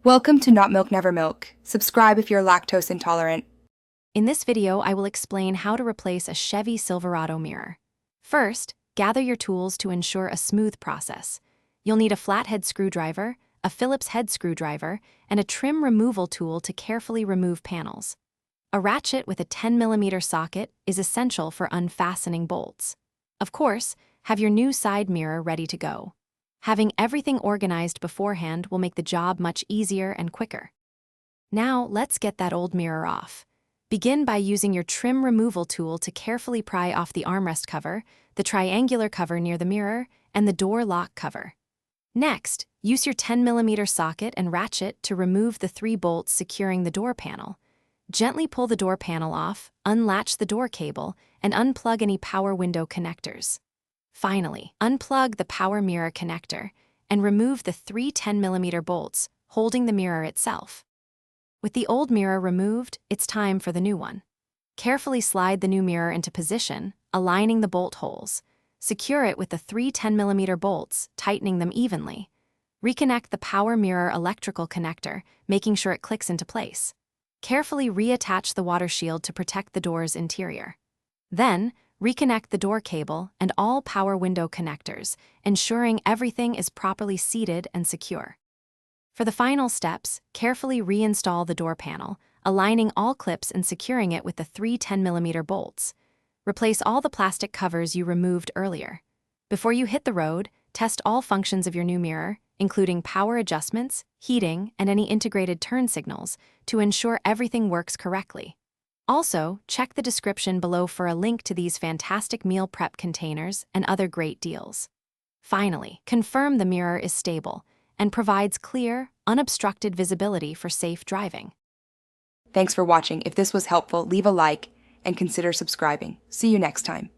Welcome to Not Milk Never Milk. Subscribe if you're lactose intolerant. In this video, I will explain how to replace a Chevy Silverado mirror. First, gather your tools to ensure a smooth process. You'll need a flathead screwdriver, a Phillips head screwdriver, and a trim removal tool to carefully remove panels. A ratchet with a 10mm socket is essential for unfastening bolts. Of course, have your new side mirror ready to go. Having everything organized beforehand will make the job much easier and quicker. Now, let's get that old mirror off. Begin by using your trim removal tool to carefully pry off the armrest cover, the triangular cover near the mirror, and the door lock cover. Next, use your 10mm socket and ratchet to remove the 3 bolts securing the door panel. Gently pull the door panel off, unlatch the door cable, and unplug any power window connectors. Finally, unplug the power mirror connector and remove the 3 10mm bolts holding the mirror itself. With the old mirror removed, it's time for the new one. Carefully slide the new mirror into position, aligning the bolt holes. Secure it with the 3 10mm bolts, tightening them evenly. Reconnect the power mirror electrical connector, making sure it clicks into place. Carefully reattach the water shield to protect the door's interior. Then, reconnect the door cable and all power window connectors, ensuring everything is properly seated and secure. For the final steps, carefully reinstall the door panel, aligning all clips and securing it with the 3 10mm bolts. Replace all the plastic covers you removed earlier. Before you hit the road, test all functions of your new mirror, including power adjustments, heating, and any integrated turn signals, to ensure everything works correctly. Also, check the description below for a link to these fantastic meal prep containers and other great deals. Finally, confirm the mirror is stable and provides clear, unobstructed visibility for safe driving. Thanks for watching. If this was helpful, leave a like and consider subscribing. See you next time.